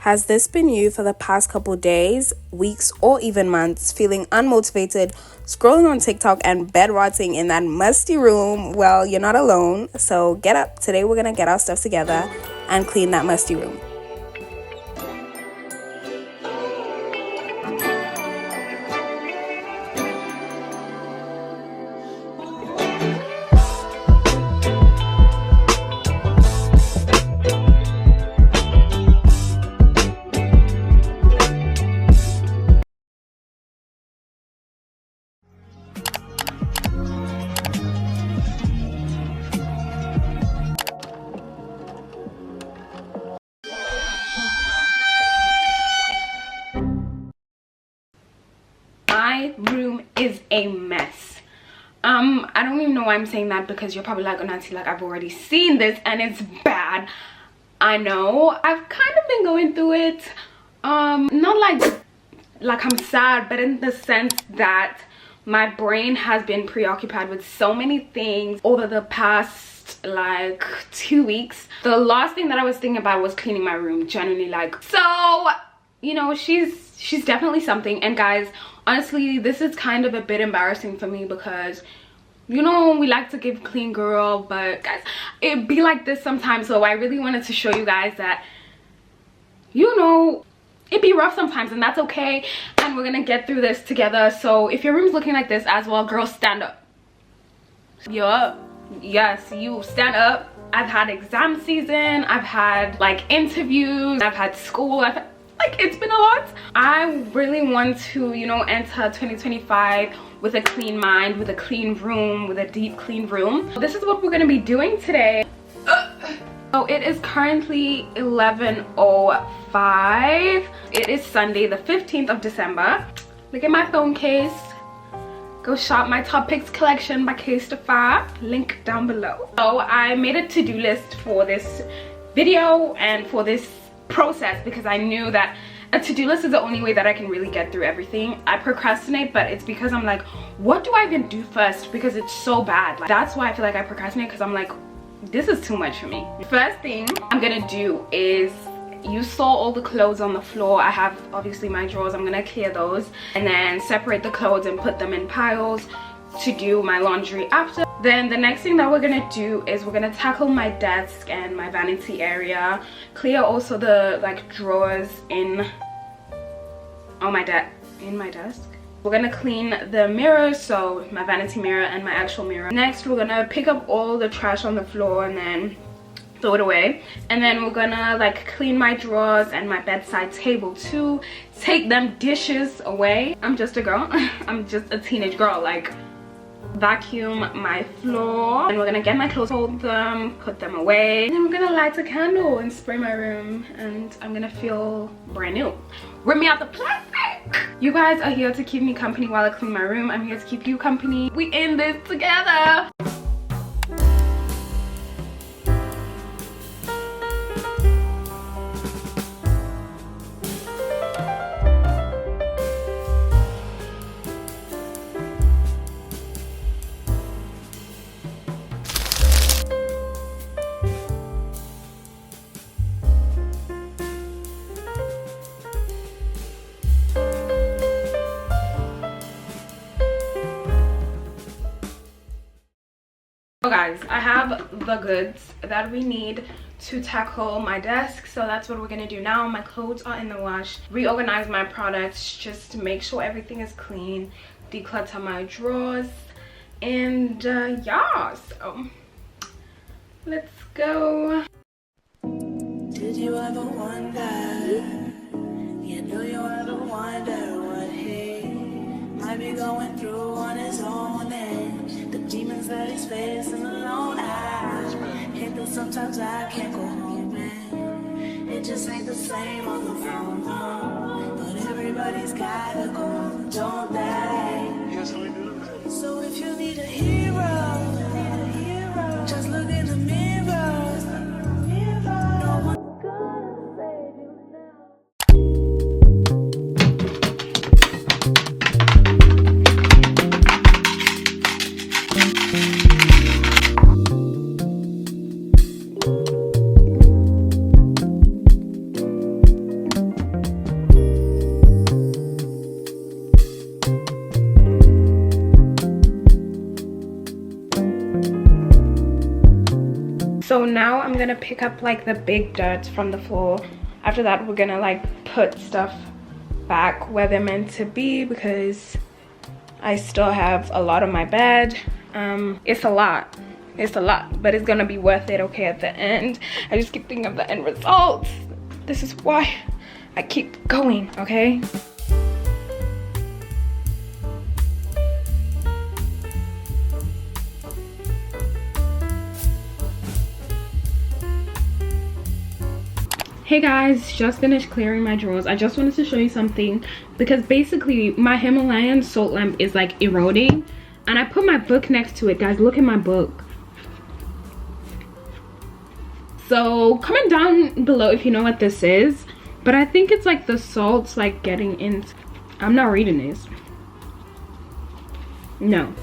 Has this been you for the past couple days, weeks, or even months, feeling unmotivated, scrolling on TikTok and bed rotting in that musty room? Well, you're not alone, so get up. Today we're gonna get our stuff together and clean that musty room. My room is a mess. I don't even know why I'm saying that, because you're probably like, oh, Nathi, like, I've already seen this and it's bad. I know, I've kind of been going through it. Not like I'm sad, but in the sense that my brain has been preoccupied with so many things over the past like 2 weeks. The last thing that I was thinking about was cleaning my room, genuinely. Like, so, you know, she's definitely something. And guys, honestly, this is kind of a bit embarrassing for me, because you know we like to give clean girl, but guys, it be like this sometimes. So I really wanted to show you guys that, you know, it be rough sometimes, and that's okay, and we're gonna get through this together. So if your room's looking like this as well, girl, stand up. Yup, yes, you stand up. I've had exam season, I've had like interviews, I've had school, like, it's been a lot. I really want to, you know, enter 2025 with a clean mind, with a clean room, with a deep clean room. This is what we're gonna be doing today. So it is currently 11:05. It is Sunday, the 15th of December. Look at my phone case. Go shop my top picks collection by Case2Fab, link down below. So I made a to-do list for this video and for this process, because I knew that a to-do list is the only way that I can really get through everything. I procrastinate, but it's because I'm like, what do I even do first? Because it's so bad. Like, that's why I feel like I procrastinate, because I'm like, this is too much for me. First thing I'm gonna do is, you saw all the clothes on the floor. I have obviously my drawers. I'm gonna clear those and then separate the clothes and put them in piles to do my laundry after. Then the next thing that we're gonna do is we're gonna tackle my desk and my vanity area, clear also the like drawers in my desk. We're gonna clean the mirror, so my vanity mirror and my actual mirror. Next, we're gonna pick up all the trash on the floor and then throw it away. And then we're gonna like clean my drawers and my bedside table too, take them dishes away. I'm just a girl. I'm just a teenage girl. Like, vacuum my floor, and we're gonna get my clothes, hold them, put them away, and then we're gonna light a candle and spray my room, and I'm gonna feel brand new. Rip me out the plastic. You guys are here to keep me company while I clean my room. I'm here to keep you company. We in this together. So guys, I have the goods that we need to tackle my desk, so that's what we're gonna do now. My clothes are in the wash, reorganize my products just to make sure everything is clean, declutter my drawers, and yeah, so let's go. Did you ever wonder, you know you ever wonder what he might be going through on his own, and the demons that he's facing alone? I hate that sometimes I can't go home, and it just ain't the same on the phone, no. But everybody's gotta go, don't they? So if you need a hero, just look in the mirror. No one's gonna save you now. now I'm gonna pick up like the big dirt from the floor. After that, we're gonna like put stuff back where they're meant to be, because I still have a lot on my bed. It's a lot, but it's gonna be worth it, okay, at the end. I just keep thinking of the end results. This is why I keep going, okay? Hey guys, just finished clearing my drawers. I just wanted to show you something, because basically my Himalayan salt lamp is like eroding, and I put my book next to it. Guys, look at my book. So comment down below if you know what this is, but I think it's like the salt's like getting in. I'm not reading this. No.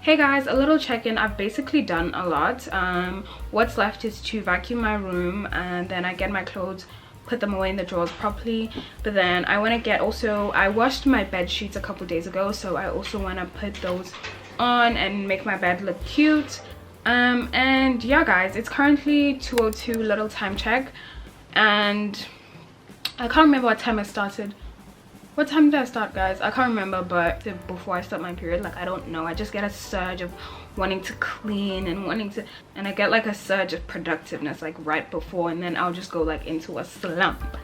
Hey guys, a little check-in. I've basically done a lot. What's left is to vacuum my room, and then I get my clothes, put them away in the drawers properly. But then I want to get also, I washed my bed sheets a couple days ago, so I also want to put those on and make my bed look cute. And yeah guys, it's currently 2:02, little time check, and I can't remember what time I started. What time did I start, guys? I can't remember, but before I start my period, like, I don't know, I just get a surge of wanting to clean and I get like a surge of productiveness like right before, and then I'll just go like into a slump,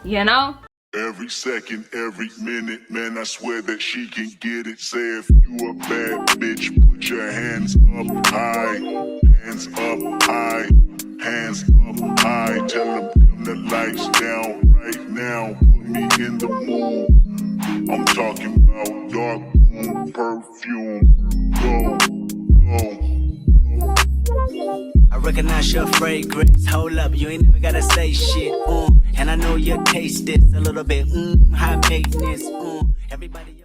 you know? Every second, every minute, man, I swear that she can get it. Say if you a bad bitch, put your hands up high, hands up high, hands up high. Tell them dim the lights down right now. Put me in the mood. I'm talking about dark moon perfume. Go, go. I recognize your fragrance. Hold up, you ain't never gotta say shit. And I know you taste this a little bit. High maintenance. Everybody.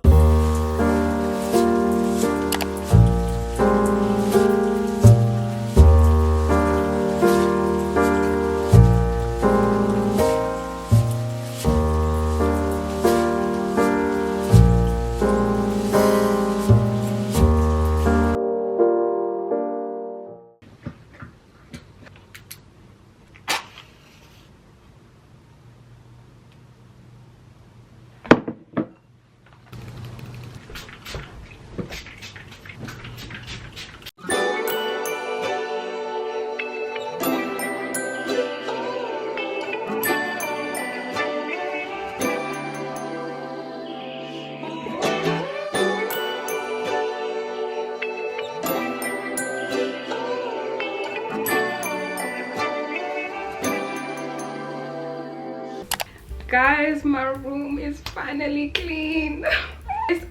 Guys, my room is finally clean.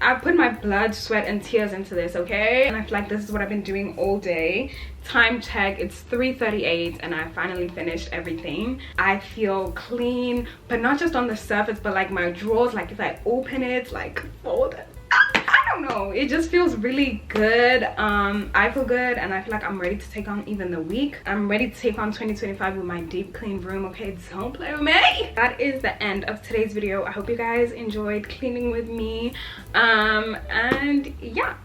I put my blood, sweat and tears into this, okay? And I feel like this is what I've been doing all day. Time check, it's 3:38 and I finally finished everything. I feel clean, but not just on the surface, but like my drawers, like if I open it, like fold it, I don't know, it just feels really good. I feel good, and I feel like I'm ready to take on even the week. I'm ready to take on 2025 with my deep clean room, okay? Don't play with me. That is the end of today's video. I hope you guys enjoyed cleaning with me, and yeah,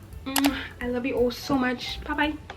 I love you all so much. Bye bye.